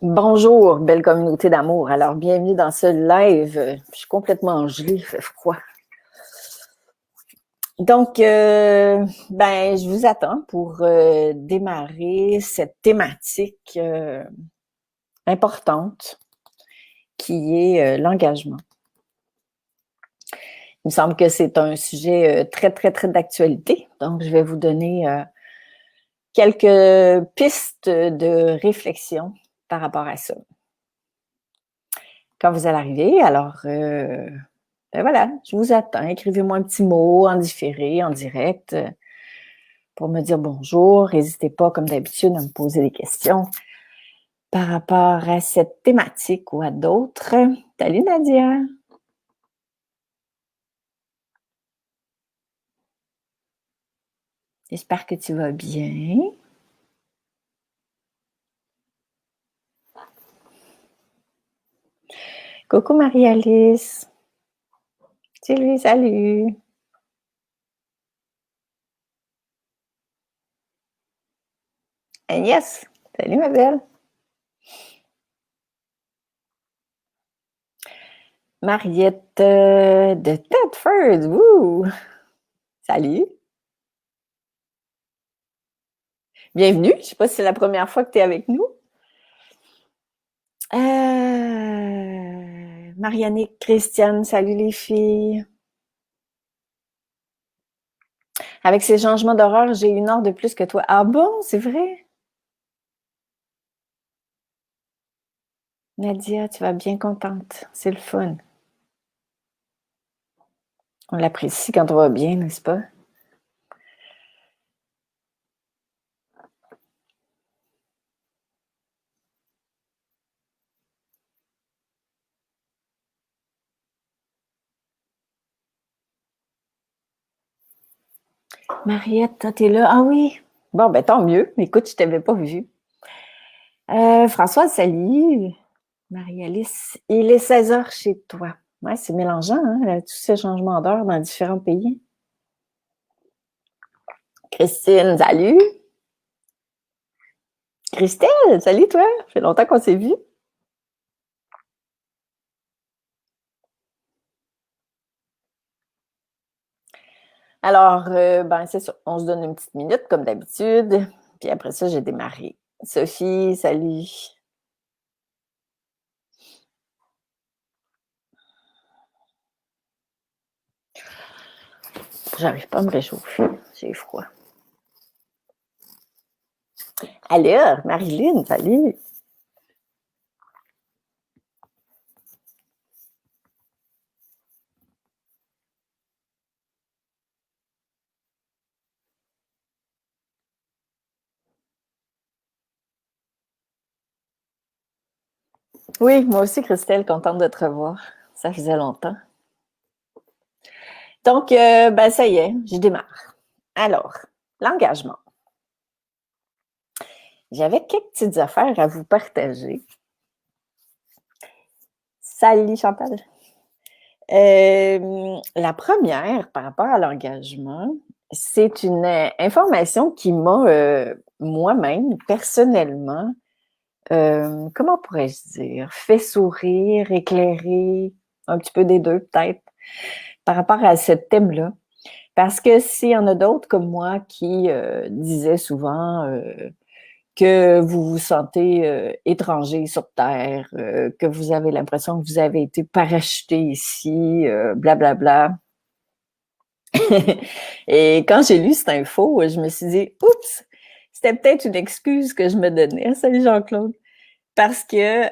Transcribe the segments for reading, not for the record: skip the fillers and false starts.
Bonjour, belle communauté d'amour. Alors, bienvenue dans ce live. Je suis complètement gelée, il fait froid. Donc, je vous attends pour démarrer cette thématique importante qui est l'engagement. Il me semble que c'est un sujet très, très, très d'actualité. Donc, je vais vous donner quelques pistes de réflexion par rapport à ça. Quand vous allez arriver, alors ben voilà, je vous attends. Écrivez-moi un petit mot en différé, en direct, pour me dire bonjour. N'hésitez pas, comme d'habitude, à me poser des questions par rapport à cette thématique ou à d'autres. Salut Nadia! J'espère que tu vas bien. Coucou Marie-Alice! Salut, salut! Agnès! Salut ma belle! Mariette de Tedford! Wouh! Salut! Bienvenue! Je ne sais pas si c'est la première fois que tu es avec nous. Marianne, Christiane, salut les filles. Avec ces changements d'horaire, j'ai 1 heure de plus que toi. Ah bon, c'est vrai? Nadia, tu vas bien contente. C'est le fun. On l'apprécie quand on va bien, n'est-ce pas? Mariette, toi, t'es là? Ah oui. Bon, ben tant mieux. Écoute, je t'avais pas vu. Françoise, salut. Marie-Alice, il est 16 heures chez toi. Ouais, c'est mélangeant, hein, tous ces changements d'heure dans différents pays. Christine, salut. Christelle, salut toi. Ça fait longtemps qu'on s'est vu. Alors, c'est ça. On se donne une petite minute, comme d'habitude. Puis après ça, j'ai démarré. Sophie, salut. J'arrive pas à me réchauffer. J'ai froid. Alors, Marilyn, salut. Oui, moi aussi, Christelle, contente de te revoir. Ça faisait longtemps. Donc, ça y est, je démarre. Alors, l'engagement. J'avais quelques petites affaires à vous partager. Salut, Chantal. La première, par rapport à l'engagement, c'est une information qui m'a, moi-même, personnellement, comment pourrais-je dire, fait sourire, éclairer, un petit peu des deux peut-être, par rapport à ce thème-là. Parce que s'il y en a d'autres comme moi qui disaient souvent que vous vous sentez étranger sur Terre, que vous avez l'impression que vous avez été parachuté ici, blablabla. Et quand j'ai lu cette info, je me suis dit, oups, c'était peut-être une excuse que je me donnais. Salut Jean-Claude. Parce que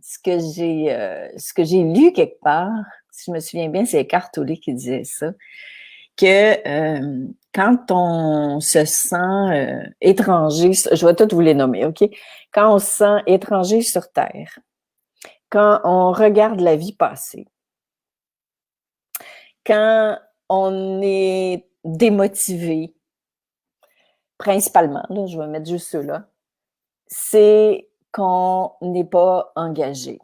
ce que j'ai lu quelque part, si je me souviens bien, c'est Eckhart Tolle qui disait ça, que quand on se sent étranger, je vais toutes vous les nommer, OK? Quand on se sent étranger sur Terre, quand on regarde la vie passer, quand on est démotivé, principalement, là, je vais mettre juste ceux-là, c'est qu'on n'est pas engagé.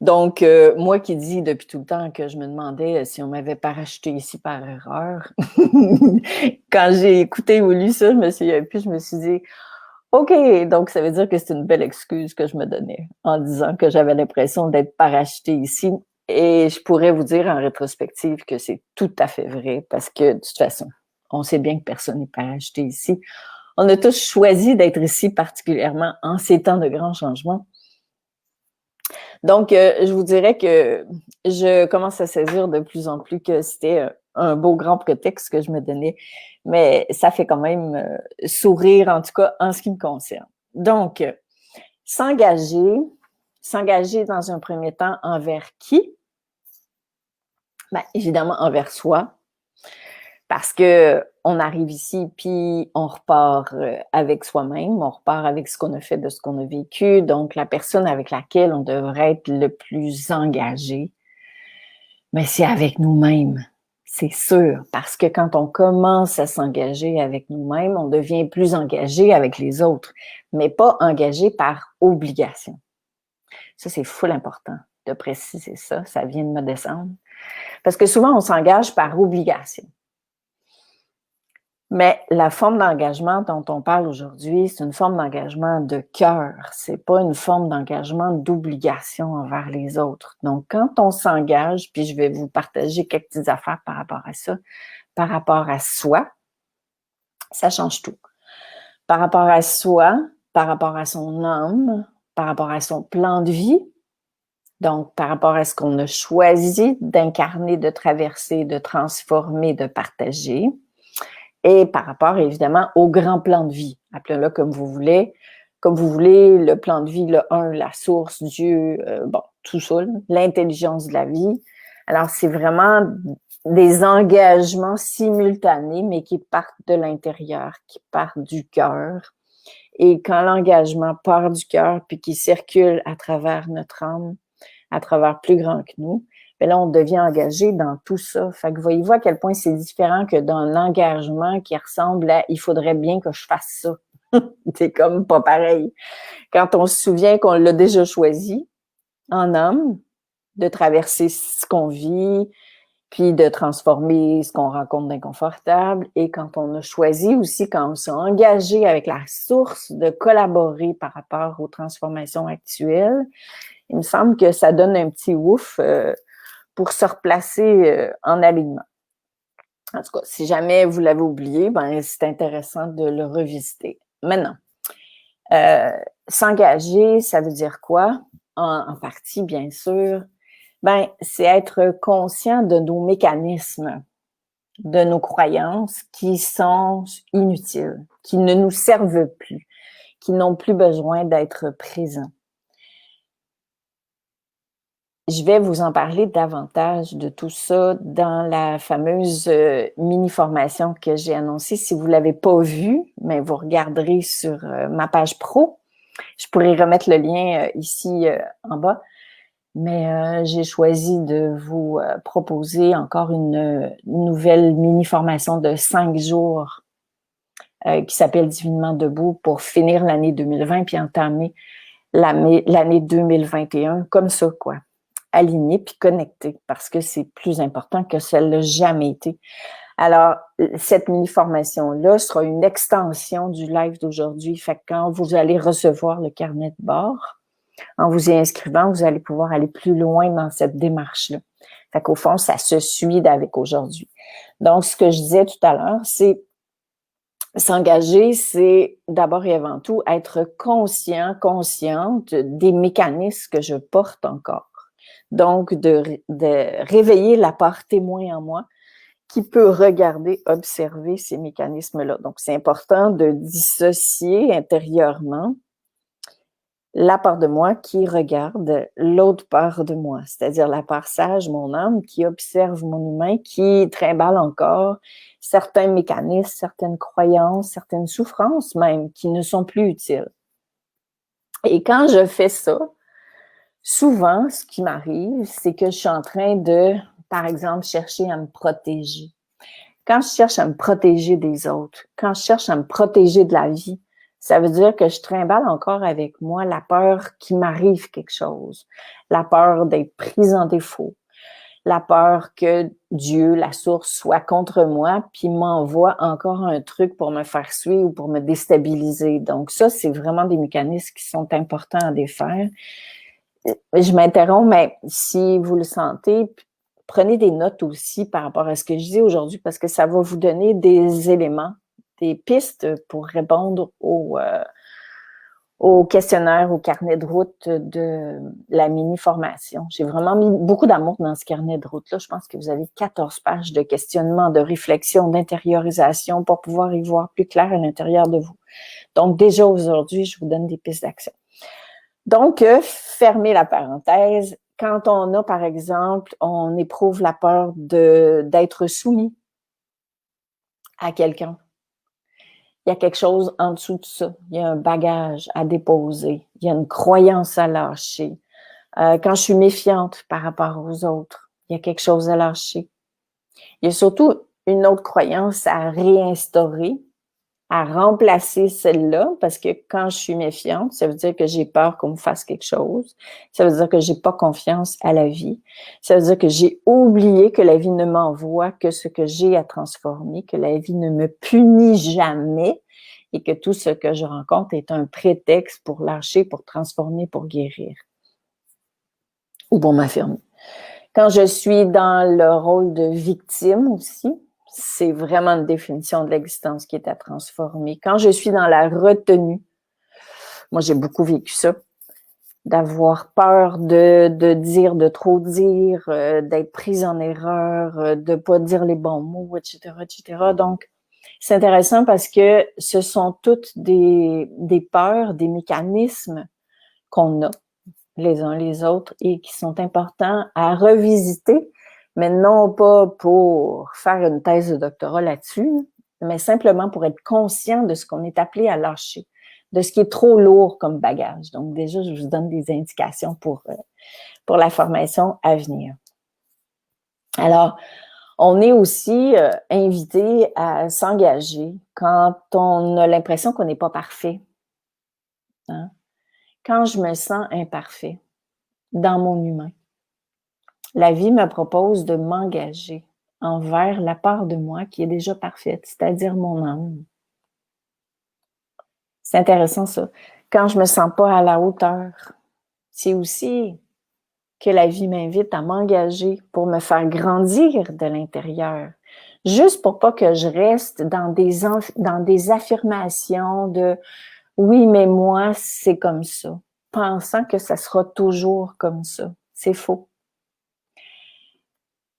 Donc, moi qui dis depuis tout le temps que je me demandais si on m'avait parachuté ici par erreur, quand j'ai écouté ou lu ça, je me suis dit, OK, donc ça veut dire que c'est une belle excuse que je me donnais en disant que j'avais l'impression d'être parachutée ici et je pourrais vous dire en rétrospective que c'est tout à fait vrai parce que de toute façon, on sait bien que personne n'est parachuté ici. On a tous choisi d'être ici particulièrement en ces temps de grands changements. Donc, je vous dirais que je commence à saisir de plus en plus que c'était un beau grand prétexte que je me donnais, mais ça fait quand même sourire, en tout cas, en ce qui me concerne. Donc, s'engager, s'engager dans un premier temps envers qui? Ben, évidemment, envers soi, parce que on arrive ici, puis on repart avec soi-même, on repart avec ce qu'on a fait, de ce qu'on a vécu. Donc, la personne avec laquelle on devrait être le plus engagé, mais c'est avec nous-mêmes, c'est sûr, parce que quand on commence à s'engager avec nous-mêmes, on devient plus engagé avec les autres, mais pas engagé par obligation. Ça, c'est full important de préciser ça, ça vient de me descendre. Parce que souvent, on s'engage par obligation. Mais la forme d'engagement dont on parle aujourd'hui, c'est une forme d'engagement de cœur. C'est pas une forme d'engagement d'obligation envers les autres. Donc, quand on s'engage, puis je vais vous partager quelques petites affaires par rapport à ça, par rapport à soi, ça change tout. Par rapport à soi, par rapport à son âme, par rapport à son plan de vie, donc par rapport à ce qu'on a choisi d'incarner, de traverser, de transformer, de partager, et par rapport, évidemment, au grand plan de vie. Appelez-le comme vous voulez. Comme vous voulez, le plan de vie, le un, la source, Dieu, bon, tout ça, l'intelligence de la vie. Alors, c'est vraiment des engagements simultanés, mais qui partent de l'intérieur, qui partent du cœur. Et quand l'engagement part du cœur, puis qui circule à travers notre âme, à travers plus grand que nous, mais là, on devient engagé dans tout ça. Fait que voyez-vous à quel point c'est différent que dans l'engagement qui ressemble à « il faudrait bien que je fasse ça ». C'est comme pas pareil. Quand on se souvient qu'on l'a déjà choisi en âme, de traverser ce qu'on vit, puis de transformer ce qu'on rencontre d'inconfortable, et quand on a choisi aussi, quand on s'est engagé avec la source de collaborer par rapport aux transformations actuelles, il me semble que ça donne un petit ouf pour se replacer en alignement. En tout cas, si jamais vous l'avez oublié, ben c'est intéressant de le revisiter. Maintenant, s'engager, ça veut dire quoi? En partie, bien sûr, ben c'est être conscient de nos mécanismes, de nos croyances qui sont inutiles, qui ne nous servent plus, qui n'ont plus besoin d'être présents. Je vais vous en parler davantage de tout ça dans la fameuse mini-formation que j'ai annoncée. Si vous ne l'avez pas vue, mais vous regarderez sur ma page pro. Je pourrais remettre le lien ici en bas. Mais j'ai choisi de vous proposer encore une nouvelle mini-formation de 5 jours qui s'appelle Divinement debout pour finir l'année 2020 puis entamer l'année 2021 comme ça, quoi. Aligné puis connecté parce que c'est plus important que ça l'a jamais été. Alors, cette mini-formation-là sera une extension du live d'aujourd'hui. Fait que quand vous allez recevoir le carnet de bord, en vous y inscrivant, vous allez pouvoir aller plus loin dans cette démarche-là. Fait qu'au fond, ça se suit avec aujourd'hui. Donc, ce que je disais tout à l'heure, c'est s'engager, c'est d'abord et avant tout être conscient, consciente des mécanismes que je porte encore. Donc, de réveiller la part témoin en moi qui peut regarder, observer ces mécanismes-là. Donc, c'est important de dissocier intérieurement la part de moi qui regarde l'autre part de moi, c'est-à-dire la part sage, mon âme, qui observe mon humain, qui trimballe encore certains mécanismes, certaines croyances, certaines souffrances même, qui ne sont plus utiles. Et quand je fais ça, souvent, ce qui m'arrive, c'est que je suis en train de, par exemple, chercher à me protéger. Quand je cherche à me protéger des autres, quand je cherche à me protéger de la vie, ça veut dire que je trimballe encore avec moi la peur qu'il m'arrive quelque chose, la peur d'être prise en défaut, la peur que Dieu, la source, soit contre moi, puis m'envoie encore un truc pour me faire suer ou pour me déstabiliser. Donc ça, c'est vraiment des mécanismes qui sont importants à défaire. Je m'interromps, mais si vous le sentez, prenez des notes aussi par rapport à ce que je dis aujourd'hui, parce que ça va vous donner des éléments, des pistes pour répondre au questionnaire, au carnet de route de la mini-formation. J'ai vraiment mis beaucoup d'amour dans ce carnet de route-là. Je pense que vous avez 14 pages de questionnement, de réflexion, d'intériorisation pour pouvoir y voir plus clair à l'intérieur de vous. Donc, déjà aujourd'hui, je vous donne des pistes d'action. Donc, fermez la parenthèse. Quand on a, par exemple, on éprouve la peur d'être soumis à quelqu'un, il y a quelque chose en dessous de ça. Il y a un bagage à déposer. Il y a une croyance à lâcher. Quand je suis méfiante par rapport aux autres, il y a quelque chose à lâcher. Il y a surtout une autre croyance à réinstaurer, à remplacer celle-là, parce que quand je suis méfiante, ça veut dire que j'ai peur qu'on me fasse quelque chose. Ça veut dire que j'ai pas confiance à la vie. Ça veut dire que j'ai oublié que la vie ne m'envoie que ce que j'ai à transformer, que la vie ne me punit jamais et que tout ce que je rencontre est un prétexte pour lâcher, pour transformer, pour guérir ou pour m'affirmer. Quand je suis dans le rôle de victime aussi, c'est vraiment une définition de l'existence qui est à transformer. Quand je suis dans la retenue, moi j'ai beaucoup vécu ça, d'avoir peur de dire, de trop dire, d'être prise en erreur, de pas dire les bons mots, etc., etc. Donc, c'est intéressant parce que ce sont toutes des peurs, des mécanismes qu'on a les uns les autres et qui sont importants à revisiter, mais non pas pour faire une thèse de doctorat là-dessus, mais simplement pour être conscient de ce qu'on est appelé à lâcher, de ce qui est trop lourd comme bagage. Donc déjà, je vous donne des indications pour la formation à venir. Alors, on est aussi invité à s'engager quand on a l'impression qu'on n'est pas parfait. Hein? Quand je me sens imparfait dans mon humain, la vie me propose de m'engager envers la part de moi qui est déjà parfaite, c'est-à-dire mon âme. C'est intéressant ça. Quand je me sens pas à la hauteur, c'est aussi que la vie m'invite à m'engager pour me faire grandir de l'intérieur. Juste pour pas que je reste dans des affirmations de « oui, mais moi, c'est comme ça », pensant que ça sera toujours comme ça. C'est faux.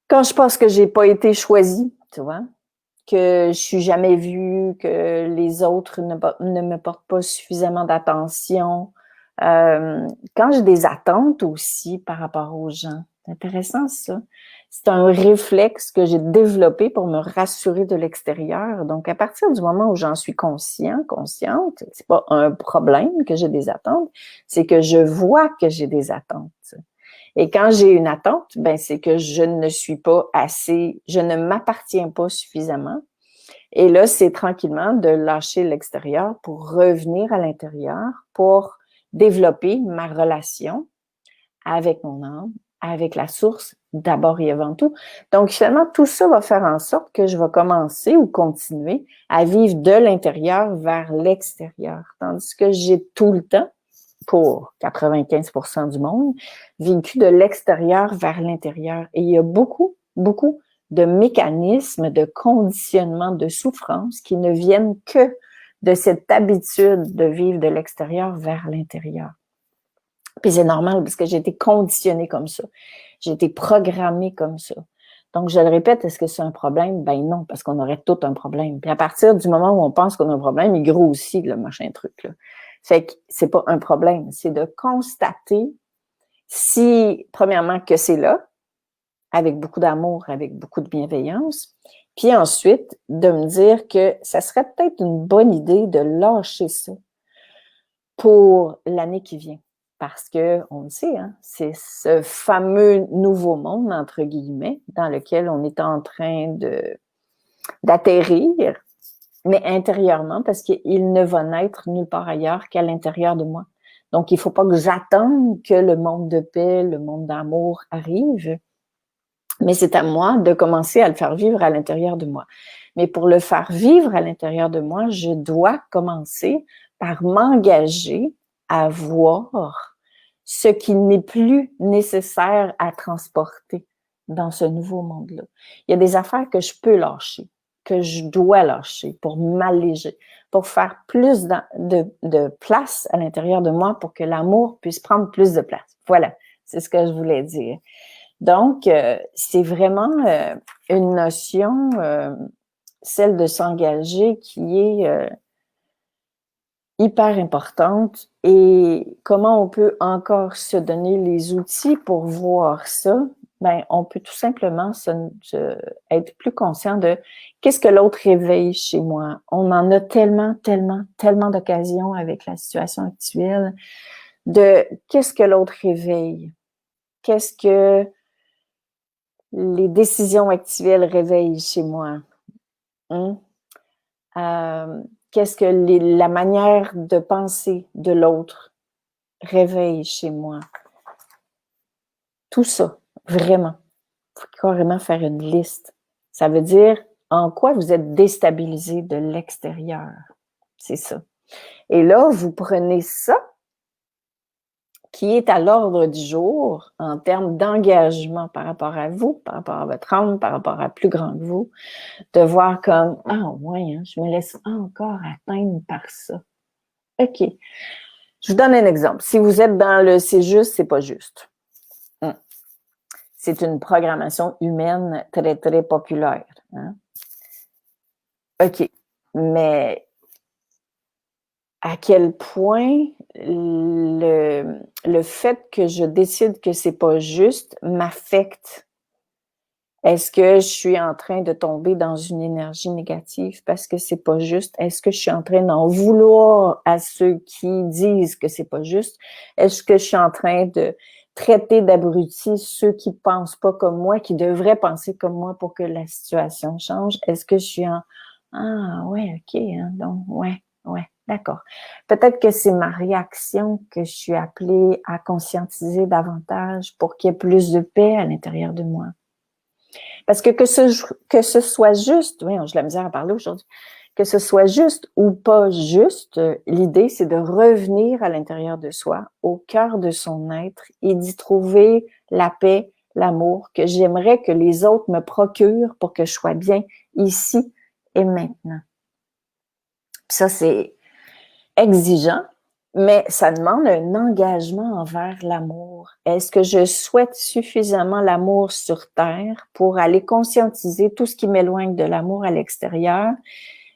Quand je pense que j'ai pas été choisie, tu vois, que je suis jamais vue, que les autres ne me portent pas suffisamment d'attention, quand j'ai des attentes aussi par rapport aux gens. C'est intéressant ça. C'est un réflexe que j'ai développé pour me rassurer de l'extérieur. Donc, à partir du moment où j'en suis consciente, c'est pas un problème que j'ai des attentes, c'est que je vois que j'ai des attentes. Et quand j'ai une attente, ben c'est que je ne suis pas assez, je ne m'appartiens pas suffisamment. Et là, c'est tranquillement de lâcher l'extérieur pour revenir à l'intérieur, pour développer ma relation avec mon âme, avec la source, d'abord et avant tout. Donc, finalement, tout ça va faire en sorte que je vais commencer ou continuer à vivre de l'intérieur vers l'extérieur. Tandis que j'ai tout le temps, pour 95% du monde, vécu de l'extérieur vers l'intérieur. Et il y a beaucoup, beaucoup de mécanismes de conditionnement, de souffrance qui ne viennent que de cette habitude de vivre de l'extérieur vers l'intérieur. Puis c'est normal parce que j'ai été conditionnée comme ça. J'ai été programmée comme ça. Donc, je le répète, est-ce que c'est un problème? Ben non, parce qu'on aurait tout un problème. Puis à partir du moment où on pense qu'on a un problème, il grossit le machin truc, là. Fait que c'est pas un problème, c'est de constater si, premièrement, que c'est là, avec beaucoup d'amour, avec beaucoup de bienveillance, puis ensuite, de me dire que ça serait peut-être une bonne idée de lâcher ça pour l'année qui vient. Parce que, on le sait, hein, c'est ce fameux nouveau monde, entre guillemets, dans lequel on est en train d'atterrir, mais intérieurement, parce qu'il ne va naître nulle part ailleurs qu'à l'intérieur de moi. Donc, il ne faut pas que j'attende que le monde de paix, le monde d'amour arrive, Mais c'est à moi de commencer à le faire vivre à l'intérieur de moi. Mais pour le faire vivre à l'intérieur de moi, je dois commencer par m'engager à voir ce qui n'est plus nécessaire à transporter dans ce nouveau monde-là. Il y a des affaires que je peux lâcher, que je dois lâcher pour m'alléger, pour faire plus de place à l'intérieur de moi pour que l'amour puisse prendre plus de place. Voilà, c'est ce que je voulais dire. Donc, c'est vraiment une notion, celle de s'engager, qui est hyper importante. Et comment on peut encore se donner les outils pour voir ça? Ben, on peut tout simplement être plus conscient de qu'est-ce que l'autre réveille chez moi. On en a tellement, tellement, tellement d'occasions avec la situation actuelle de qu'est-ce que l'autre réveille? Qu'est-ce que les décisions actuelles réveillent chez moi? Hein? Qu'est-ce que la manière de penser de l'autre réveille chez moi? Tout ça, vraiment. Il faut carrément faire une liste. Ça veut dire en quoi vous êtes déstabilisé de l'extérieur. C'est ça. Et là, vous prenez ça qui est à l'ordre du jour en termes d'engagement par rapport à vous, par rapport à votre âme, par rapport à plus grand que vous, de voir comme, ah ouais, hein, je me laisse encore atteindre par ça. OK. Je vous donne un exemple. Si vous êtes dans le c'est juste, c'est pas juste. C'est une programmation humaine très, très populaire. Hein? OK. Mais à quel point le fait que je décide que c'est pas juste m'affecte? Est-ce que je suis en train de tomber dans une énergie négative parce que c'est pas juste? Est-ce que je suis en train d'en vouloir à ceux qui disent que c'est pas juste? Est-ce que je suis en train de traiter d'abrutis ceux qui pensent pas comme moi, qui devraient penser comme moi pour que la situation change? Est-ce que je suis en ah ouais, ok, hein, donc ouais, d'accord. Peut-être que c'est ma réaction que je suis appelée à conscientiser davantage pour qu'il y ait plus de paix à l'intérieur de moi. Parce que ce soit juste, oui, j'ai la misère à parler aujourd'hui, que ce soit juste ou pas juste, l'idée, c'est de revenir à l'intérieur de soi, au cœur de son être et d'y trouver la paix, l'amour que j'aimerais que les autres me procurent pour que je sois bien ici et maintenant. Puis ça, c'est exigeant, mais ça demande un engagement envers l'amour. Est-ce que je souhaite suffisamment l'amour sur Terre pour aller conscientiser tout ce qui m'éloigne de l'amour à l'extérieur,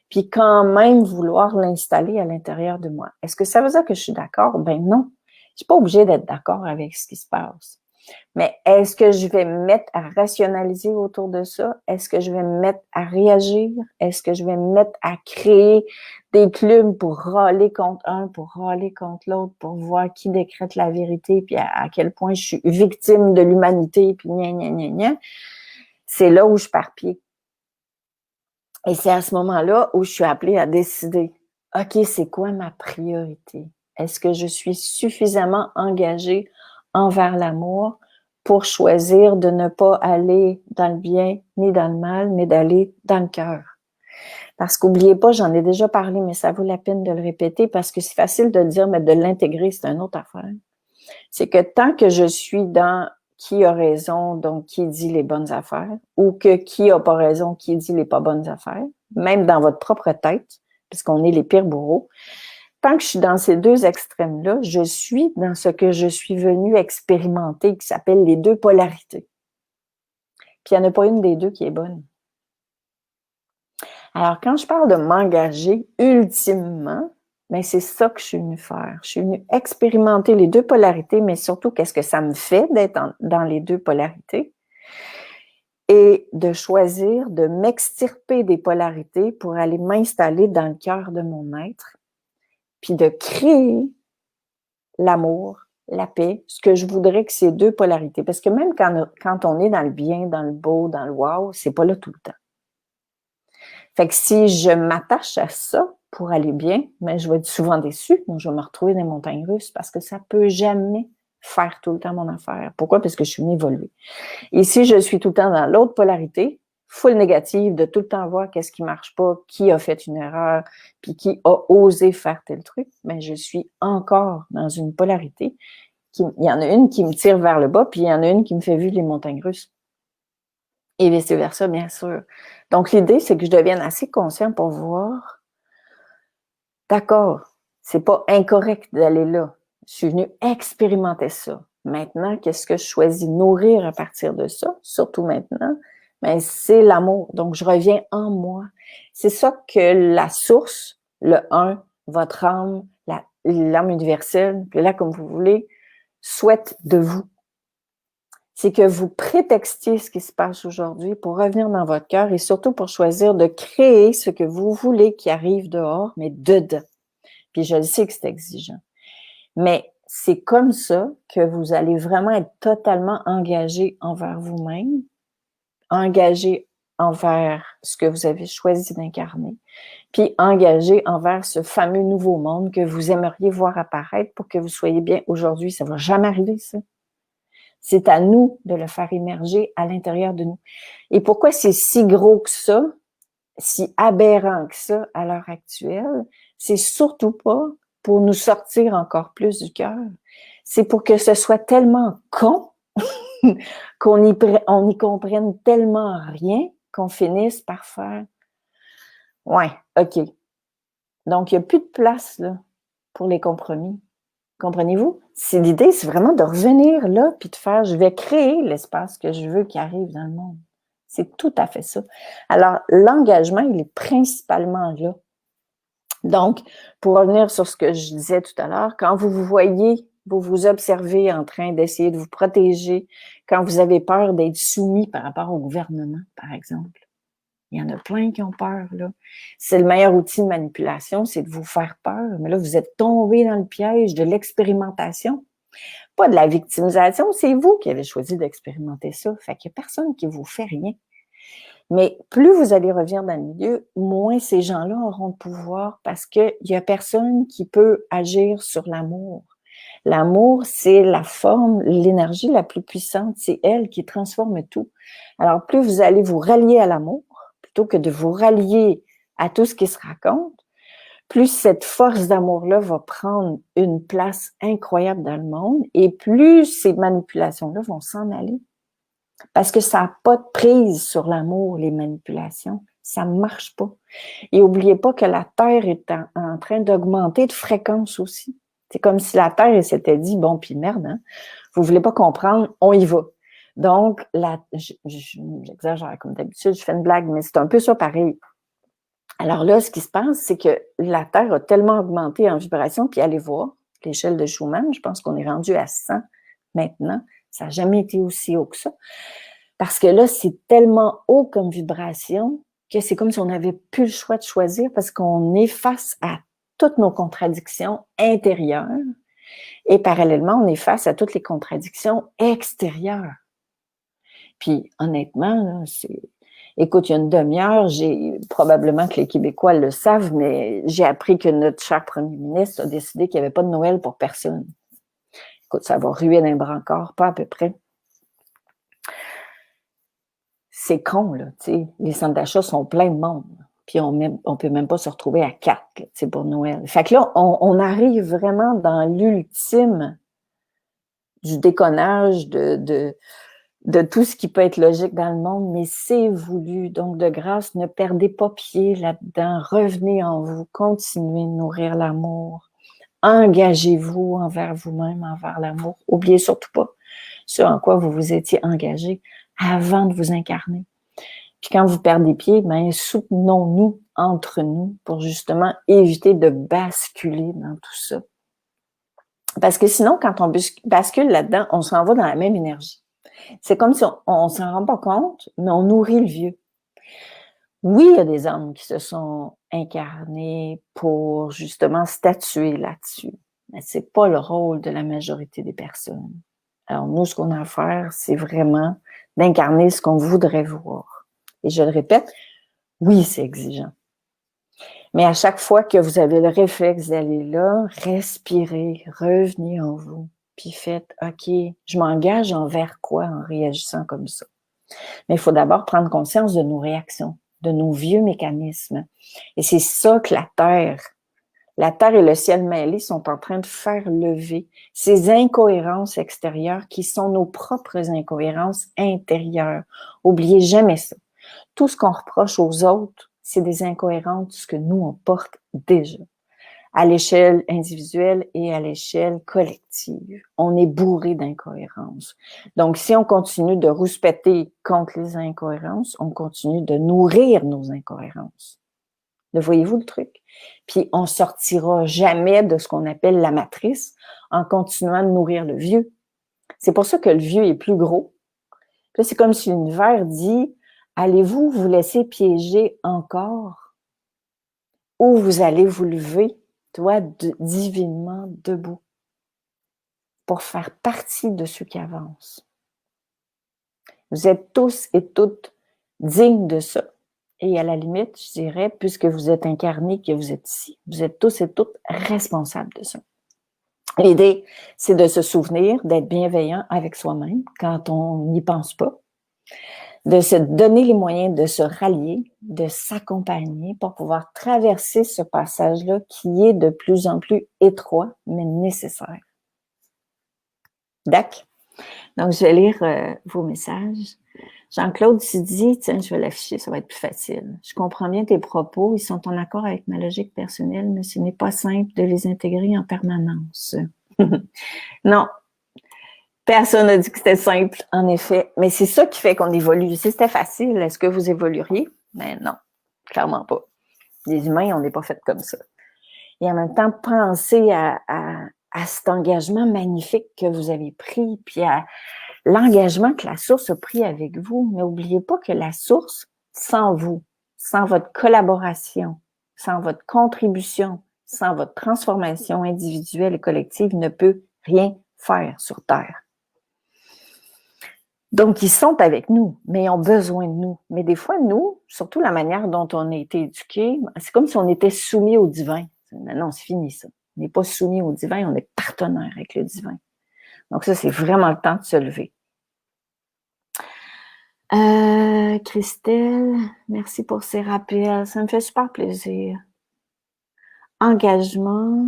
puis quand même vouloir l'installer à l'intérieur de moi? Est-ce que ça veut dire que je suis d'accord? Ben non. Je suis pas obligée d'être d'accord avec ce qui se passe. Mais est-ce que je vais me mettre à rationaliser autour de ça? Est-ce que je vais me mettre à réagir? Est-ce que je vais me mettre à créer des clubs pour râler contre un, pour râler contre l'autre, pour voir qui décrète la vérité, puis à quel point je suis victime de l'humanité, puis gna, gna, gna, gna? C'est là où je pars pied. Et c'est à ce moment-là où je suis appelée à décider, OK, c'est quoi ma priorité? Est-ce que je suis suffisamment engagée envers l'amour pour choisir de ne pas aller dans le bien ni dans le mal, mais d'aller dans le cœur? Parce qu'oubliez pas, j'en ai déjà parlé, mais ça vaut la peine de le répéter parce que c'est facile de le dire, mais de l'intégrer, c'est une autre affaire. C'est que tant que je suis dans qui a raison, donc qui dit les bonnes affaires, ou que qui a pas raison, qui dit les pas bonnes affaires, même dans votre propre tête, puisqu'on est les pires bourreaux, tant que je suis dans ces deux extrêmes-là, je suis dans ce que je suis venue expérimenter, qui s'appelle les deux polarités. Puis il n'y en a pas une des deux qui est bonne. Alors, quand je parle de m'engager ultimement, ben c'est ça que je suis venue faire. Je suis venue expérimenter les deux polarités, mais surtout, qu'est-ce que ça me fait d'être dans les deux polarités? Et de choisir de m'extirper des polarités pour aller m'installer dans le cœur de mon être, puis de créer l'amour, la paix, ce que je voudrais que ces deux polarités. Parce que même quand on est dans le bien, dans le beau, dans le wow, c'est pas là tout le temps. Fait que si je m'attache à ça pour aller bien, mais je vais être souvent déçue. Moi, je vais me retrouver dans les montagnes russes parce que ça peut jamais faire tout le temps mon affaire. Pourquoi? Parce que je suis une évoluée. Et si je suis tout le temps dans l'autre polarité, full négative, de tout le temps voir qu'est-ce qui marche pas, qui a fait une erreur, puis qui a osé faire tel truc, mais je suis encore dans une polarité. Il y en a une qui me tire vers le bas, puis il y en a une qui me fait vivre les montagnes russes. Et vice-versa, bien sûr. Donc, l'idée, c'est que je devienne assez conscient pour voir, d'accord, c'est pas incorrect d'aller là. Je suis venue expérimenter ça. Maintenant, qu'est-ce que je choisis nourrir à partir de ça, surtout maintenant? Ben, c'est l'amour. Donc, je reviens en moi. C'est ça que la source, le un, votre âme, l'âme universelle, puis là, comme vous voulez, souhaite de vous. C'est que vous prétextiez ce qui se passe aujourd'hui pour revenir dans votre cœur et surtout pour choisir de créer ce que vous voulez qui arrive dehors, mais dedans. Puis je le sais que c'est exigeant. Mais c'est comme ça que vous allez vraiment être totalement engagé envers vous-même, engagé envers ce que vous avez choisi d'incarner, puis engagé envers ce fameux nouveau monde que vous aimeriez voir apparaître pour que vous soyez bien aujourd'hui. Ça ne va jamais arriver, ça. C'est à nous de le faire émerger à l'intérieur de nous. Et pourquoi c'est si gros que ça, si aberrant que ça à l'heure actuelle? C'est surtout pas pour nous sortir encore plus du cœur. C'est pour que ce soit tellement con qu'on y comprenne tellement rien qu'on finisse par faire « Ouais, OK. » Donc, il n'y a plus de place là, pour les compromis. Comprenez-vous? C'est l'idée, c'est vraiment de revenir là puis de faire, je vais créer l'espace que je veux qui arrive dans le monde. C'est tout à fait ça. Alors, l'engagement, il est principalement là. Donc, pour revenir sur ce que je disais tout à l'heure, quand vous vous voyez, vous vous observez en train d'essayer de vous protéger, quand vous avez peur d'être soumis par rapport au gouvernement, par exemple. Il y en a plein qui ont peur, là. C'est le meilleur outil de manipulation, c'est de vous faire peur. Mais là, vous êtes tombé dans le piège de l'expérimentation. Pas de la victimisation, c'est vous qui avez choisi d'expérimenter ça. Fait qu'il n'y a personne qui vous fait rien. Mais plus vous allez revenir dans le milieu, moins ces gens-là auront de pouvoir parce qu'il n'y a personne qui peut agir sur l'amour. L'amour, c'est la forme, l'énergie la plus puissante. C'est elle qui transforme tout. Alors, plus vous allez vous rallier à l'amour, plutôt que de vous rallier à tout ce qui se raconte, plus cette force d'amour-là va prendre une place incroyable dans le monde et plus ces manipulations-là vont s'en aller. Parce que ça n'a pas de prise sur l'amour, les manipulations. Ça ne marche pas. Et n'oubliez pas que la Terre est en train d'augmenter de fréquence aussi. C'est comme si la Terre s'était dit, bon, puis merde, hein, vous ne voulez pas comprendre, on y va. Donc, j'exagère comme d'habitude, je fais une blague, mais c'est un peu ça pareil. Alors là, ce qui se passe, c'est que la Terre a tellement augmenté en vibration, puis allez voir, l'échelle de Schumann, je pense qu'on est rendu à 100 maintenant. Ça n'a jamais été aussi haut que ça. Parce que là, c'est tellement haut comme vibration que c'est comme si on n'avait plus le choix de choisir parce qu'on est face à toutes nos contradictions intérieures et parallèlement, on est face à toutes les contradictions extérieures. Puis honnêtement, là, écoute, il y a une demi-heure, probablement que les Québécois le savent, mais j'ai appris que notre cher premier ministre a décidé qu'il n'y avait pas de Noël pour personne. Écoute, ça va ruer d'un brancard, pas à peu près. C'est con, là, tu sais. Les centres d'achat sont pleins de monde. Puis on peut même pas se retrouver à 4, tu sais, pour Noël. Fait que là, on arrive vraiment dans l'ultime du déconnage de tout ce qui peut être logique dans le monde, mais c'est voulu. Donc, de grâce, ne perdez pas pied là-dedans. Revenez en vous. Continuez de nourrir l'amour. Engagez-vous envers vous-même, envers l'amour. Oubliez surtout pas ce en quoi vous vous étiez engagé avant de vous incarner. Puis quand vous perdez pied, ben, soutenons-nous entre nous pour justement éviter de basculer dans tout ça. Parce que sinon, quand on bascule là-dedans, on s'en va dans la même énergie. C'est comme si on s'en rend pas compte, mais on nourrit le vieux. Oui, il y a des hommes qui se sont incarnés pour justement statuer là-dessus. Mais c'est pas le rôle de la majorité des personnes. Alors nous, ce qu'on a à faire, c'est vraiment d'incarner ce qu'on voudrait voir. Et je le répète, oui, c'est exigeant. Mais à chaque fois que vous avez le réflexe d'aller là, respirez, revenez en vous. puis faites « OK, je m'engage envers quoi en réagissant comme ça? » Mais il faut d'abord prendre conscience de nos réactions, de nos vieux mécanismes. Et c'est ça que la Terre et le ciel mêlés sont en train de faire lever ces incohérences extérieures qui sont nos propres incohérences intérieures. Oubliez jamais ça. Tout ce qu'on reproche aux autres, c'est des incohérences que nous, on porte déjà. À l'échelle individuelle et à l'échelle collective. On est bourré d'incohérences. Donc, si on continue de rouspéter contre les incohérences, on continue de nourrir nos incohérences. Le voyez-vous le truc? Puis, on sortira jamais de ce qu'on appelle la matrice en continuant de nourrir le vieux. C'est pour ça que le vieux est plus gros. Puis là, c'est comme si l'univers dit, allez-vous vous laisser piéger encore ou vous allez vous lever toi, divinement debout, pour faire partie de ceux qui avancent. Vous êtes tous et toutes dignes de ça. Et à la limite, je dirais, puisque vous êtes incarnés, que vous êtes ici, vous êtes tous et toutes responsables de ça. L'idée, c'est de se souvenir, d'être bienveillant avec soi-même quand on n'y pense pas, de se donner les moyens de se rallier, de s'accompagner pour pouvoir traverser ce passage-là qui est de plus en plus étroit, mais nécessaire. D'accord? Donc, je vais lire vos messages. Jean-Claude s'y dit, tiens, je vais l'afficher, ça va être plus facile. Je comprends bien tes propos, ils sont en accord avec ma logique personnelle, mais ce n'est pas simple de les intégrer en permanence. Non, personne n'a dit que c'était simple, en effet. Mais c'est ça qui fait qu'on évolue. Si c'était facile, est-ce que vous évolueriez? Mais non, clairement pas. Les humains, on n'est pas fait comme ça. Et en même temps, pensez à cet engagement magnifique que vous avez pris, puis à l'engagement que la source a pris avec vous. Mais n'oubliez pas que la source, sans vous, sans votre collaboration, sans votre contribution, sans votre transformation individuelle et collective, ne peut rien faire sur Terre. Donc, ils sont avec nous, mais ils ont besoin de nous. Mais des fois, nous, surtout la manière dont on a été éduqués, c'est comme si on était soumis au divin. Non, c'est fini ça. On n'est pas soumis au divin, on est partenaire avec le divin. Donc ça, c'est vraiment le temps de se lever. Christelle, merci pour ces rappels. Ça me fait super plaisir. Engagement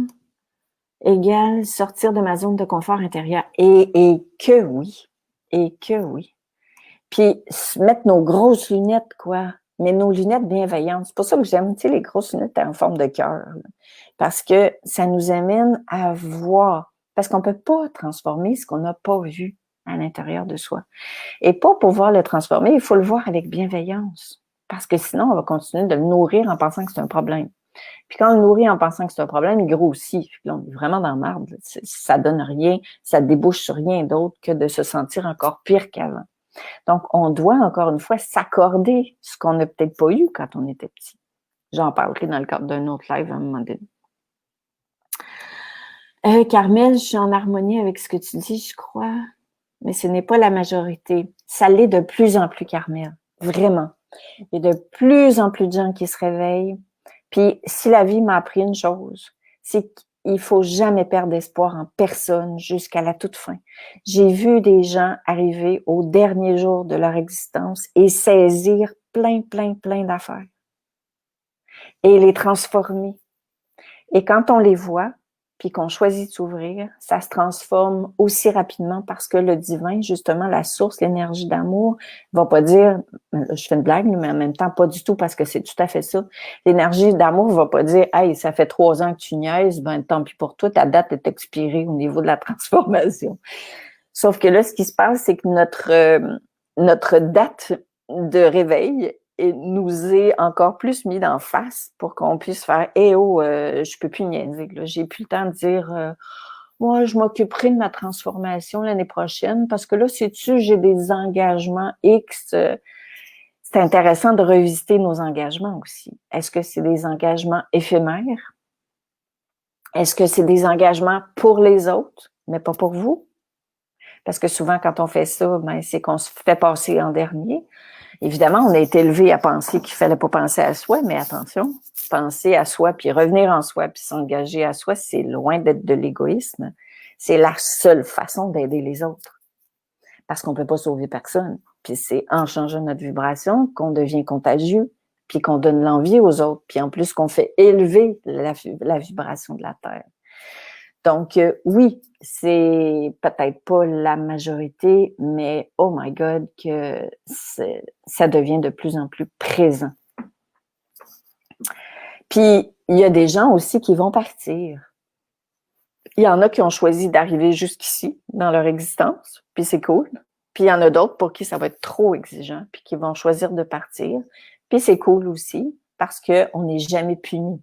égale sortir de ma zone de confort intérieur. Et que oui. Et que oui. Puis mettre nos grosses lunettes, quoi. Mais nos lunettes bienveillantes. C'est pour ça que j'aime, tu sais, les grosses lunettes en forme de cœur. Parce que ça nous amène à voir. Parce qu'on ne peut pas transformer ce qu'on n'a pas vu à l'intérieur de soi. Et pour pouvoir le transformer, il faut le voir avec bienveillance. Parce que sinon, on va continuer de le nourrir en pensant que c'est un problème. Puis quand on le nourrit en pensant que c'est un problème, il grossit. Puis là, on est vraiment dans la merde. Ça donne rien, ça débouche sur rien d'autre que de se sentir encore pire qu'avant. Donc, on doit, encore une fois, s'accorder ce qu'on n'a peut-être pas eu quand on était petit. J'en parlerai dans le cadre d'un autre live à un moment donné. Carmel, je suis en harmonie avec ce que tu dis, je crois, mais ce n'est pas la majorité. Ça l'est de plus en plus, Carmel, vraiment. Il y a de plus en plus de gens qui se réveillent. Puis, si la vie m'a appris une chose, c'est qu'il faut jamais perdre espoir en personne jusqu'à la toute fin. J'ai vu des gens arriver au dernier jour de leur existence et saisir plein d'affaires et les transformer. Et quand on les voit, puis qu'on choisit de s'ouvrir, ça se transforme aussi rapidement parce que le divin, justement, la source, l'énergie d'amour, va pas dire, je fais une blague, mais en même temps, pas du tout parce que c'est tout à fait ça. L'énergie d'amour va pas dire, hey, ça fait 3 ans que tu niaises, ben tant pis pour toi, ta date est expirée au niveau de la transformation. Sauf que là, ce qui se passe, c'est que notre date de réveil nous est encore plus mis d'en face pour qu'on puisse faire « Eh oh, je peux plus niaiser. Là. J'ai plus le temps de dire moi, je m'occuperai de ma transformation l'année prochaine parce que là, sais-tu, j'ai des engagements X. C'est intéressant de revisiter nos engagements aussi. Est-ce que c'est des engagements éphémères? Est-ce que c'est des engagements pour les autres, mais pas pour vous? Parce que souvent, quand on fait ça, ben, c'est qu'on se fait passer en dernier. Évidemment, on a été élevé à penser qu'il fallait pas penser à soi, mais attention, penser à soi, puis revenir en soi, puis s'engager à soi, c'est loin d'être de l'égoïsme. C'est la seule façon d'aider les autres. Parce qu'on ne peut pas sauver personne. Puis c'est en changeant notre vibration qu'on devient contagieux, puis qu'on donne l'envie aux autres, puis en plus qu'on fait élever la vibration de la Terre. Donc, oui, c'est peut-être pas la majorité, mais oh my God, que ça devient de plus en plus présent. Puis, il y a des gens aussi qui vont partir. Il y en a qui ont choisi d'arriver jusqu'ici dans leur existence, puis c'est cool. Puis il y en a d'autres pour qui ça va être trop exigeant, puis qui vont choisir de partir. Puis c'est cool aussi, parce qu'on n'est jamais puni.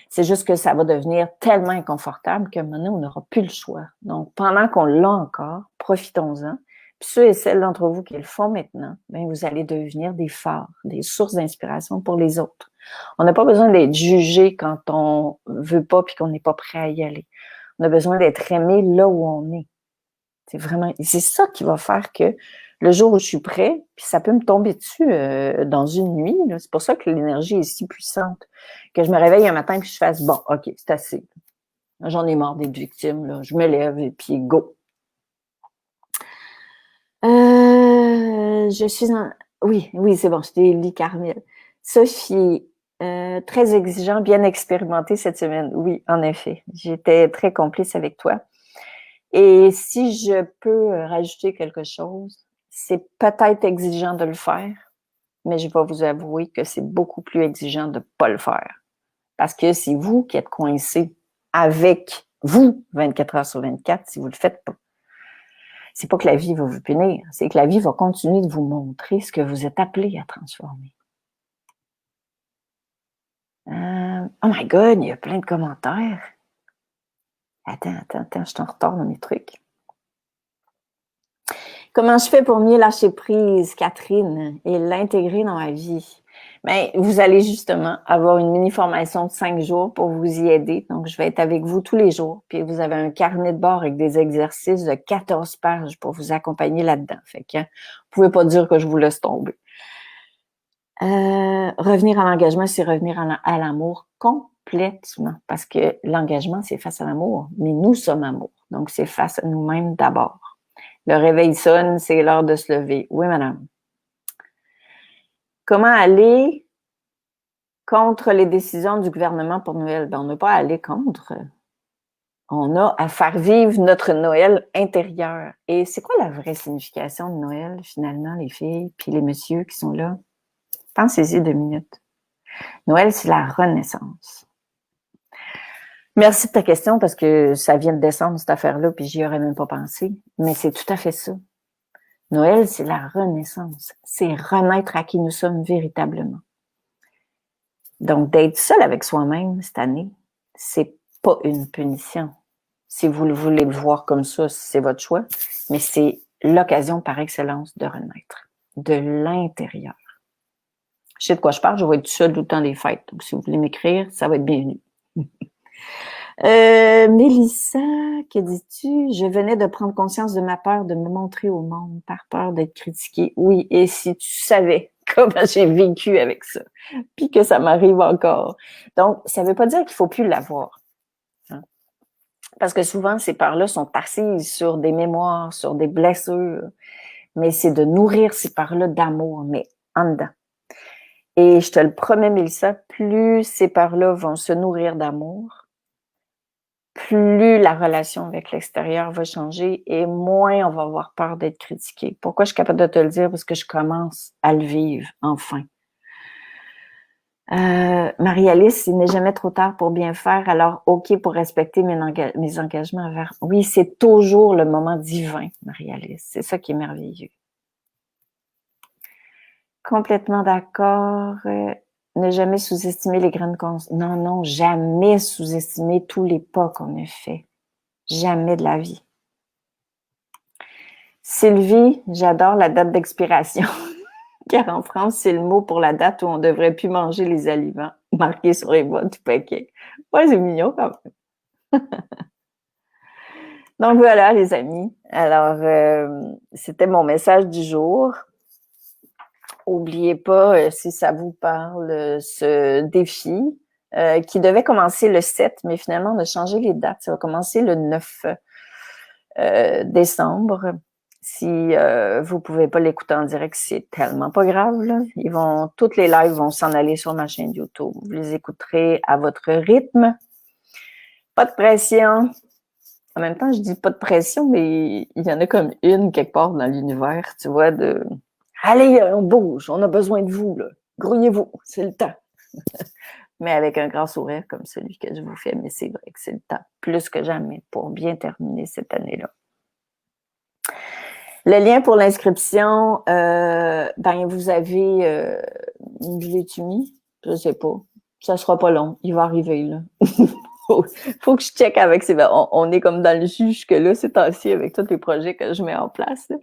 C'est juste que ça va devenir tellement inconfortable qu'à un moment donné, on n'aura plus le choix. Donc, pendant qu'on l'a encore, profitons-en. Puis ceux et celles d'entre vous qui le font maintenant, bien, vous allez devenir des phares, des sources d'inspiration pour les autres. On n'a pas besoin d'être jugé quand on veut pas puis qu'on n'est pas prêt à y aller. On a besoin d'être aimé là où on est. C'est ça qui va faire que le jour où je suis prêt, puis ça peut me tomber dessus dans une nuit, c'est pour ça que l'énergie est si puissante, que je me réveille un matin puis je fasse, bon, OK, c'est assez. J'en ai marre d'être victime, là. Je me lève et puis go. Je suis en... Oui, c'est bon, je t'ai lu, Carmel. Sophie, très exigeant, bien expérimenté cette semaine. Oui, en effet, j'étais très complice avec toi. Et si je peux rajouter quelque chose, c'est peut-être exigeant de le faire, mais je vais vous avouer que c'est beaucoup plus exigeant de ne pas le faire. Parce que c'est vous qui êtes coincé avec vous 24 heures sur 24 si vous ne le faites pas. C'est pas que la vie va vous punir, c'est que la vie va continuer de vous montrer ce que vous êtes appelé à transformer. Oh my God, il y a plein de commentaires. Attends, je t'en retourne mes trucs. Comment je fais pour mieux lâcher prise, Catherine, et l'intégrer dans ma vie? Bien, vous allez justement avoir une mini-formation de 5 jours pour vous y aider. Donc, je vais être avec vous tous les jours. Puis, vous avez un carnet de bord avec des exercices de 14 pages pour vous accompagner là-dedans. Fait que, vous pouvez pas dire que je vous laisse tomber. Revenir à l'engagement, c'est revenir à l'amour complètement. Parce que l'engagement, c'est face à l'amour. Mais nous sommes amour. Donc, c'est face à nous-mêmes d'abord. Le réveil sonne, c'est l'heure de se lever. Oui, madame. Comment aller contre les décisions du gouvernement pour Noël? Ben, on n'a pas à aller contre. On a à faire vivre notre Noël intérieur. Et c'est quoi la vraie signification de Noël, finalement, les filles, puis les messieurs qui sont là? Pensez-y 2 minutes. Noël, c'est la renaissance. Merci de ta question parce que ça vient de descendre, cette affaire-là, puis j'y aurais même pas pensé. Mais c'est tout à fait ça. Noël, c'est la renaissance. C'est renaître à qui nous sommes véritablement. Donc, d'être seul avec soi-même cette année, c'est pas une punition. Si vous voulez le voir comme ça, c'est votre choix, mais c'est l'occasion par excellence de renaître, de l'intérieur. Je sais de quoi je parle, je vais être seule tout le temps des fêtes. Donc, si vous voulez m'écrire, ça va être bienvenu. Mélissa, que dis-tu? Je venais de prendre conscience de ma peur de me montrer au monde par peur d'être critiquée. Oui, et si tu savais comment j'ai vécu avec ça, puis que ça m'arrive encore. Donc, ça veut pas dire qu'il faut plus l'avoir. Hein? Parce que souvent, ces peurs-là sont assises sur des mémoires, sur des blessures, mais c'est de nourrir ces peurs-là d'amour, mais en dedans. Et je te le promets, Mélissa, plus ces peurs-là vont se nourrir d'amour, plus la relation avec l'extérieur va changer et moins on va avoir peur d'être critiqué. Pourquoi je suis capable de te le dire? Parce que je commence à le vivre, enfin. Marie-Alice, il n'est jamais trop tard pour bien faire, alors OK pour respecter mes engagements envers... Oui, c'est toujours le moment divin, Marie-Alice. C'est ça qui est merveilleux. Complètement d'accord. Ne jamais sous-estimer les grandes conséquences. Non, jamais sous-estimer tous les pas qu'on a faits. Jamais de la vie. Sylvie, j'adore la date d'expiration. Car en France, c'est le mot pour la date où on ne devrait plus manger les aliments marqués sur les boîtes du paquet. Ouais, c'est mignon quand même. Donc voilà, les amis. Alors, c'était mon message du jour. N'oubliez pas, si ça vous parle, ce défi qui devait commencer le 7, mais finalement, on a changé les dates. Ça va commencer le 9 décembre. Si vous pouvez pas l'écouter en direct, c'est tellement pas grave, là. Toutes les lives vont s'en aller sur ma chaîne YouTube. Vous les écouterez à votre rythme. Pas de pression. En même temps, je dis pas de pression, mais il y en a comme une quelque part dans l'univers, tu vois, de « Allez, on bouge, on a besoin de vous, là. Grouillez-vous, c'est le temps. » Mais avec un grand sourire comme celui que je vous fais, mais c'est vrai que c'est le temps, plus que jamais, pour bien terminer cette année-là. Le lien pour l'inscription, ben vous avez, je l'ai-tu mis? Je sais pas. Ça sera pas long, il va arriver, là. faut que je check avec, on est comme dans le jus jusque-là, ces temps-ci, avec tous les projets que je mets en place, là.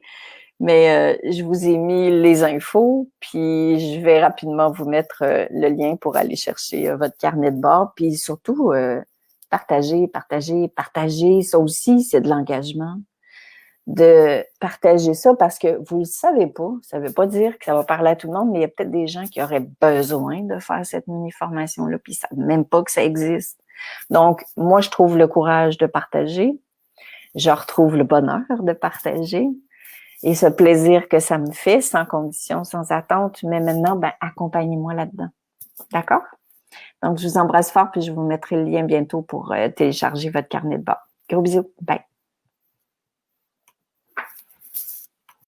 Mais je vous ai mis les infos, puis je vais rapidement vous mettre le lien pour aller chercher votre carnet de bord, puis surtout, partager. Ça aussi, c'est de l'engagement. De partager ça parce que vous le savez pas, ça veut pas dire que ça va parler à tout le monde, mais il y a peut-être des gens qui auraient besoin de faire cette mini-formation-là, puis ils savent même pas que ça existe. Donc, moi, je trouve le courage de partager, je retrouve le bonheur de partager et ce plaisir que ça me fait, sans condition, sans attente, mais maintenant, ben, accompagnez-moi là-dedans. D'accord? Donc, je vous embrasse fort, puis je vous mettrai le lien bientôt pour télécharger votre carnet de bord. Gros bisous. Bye.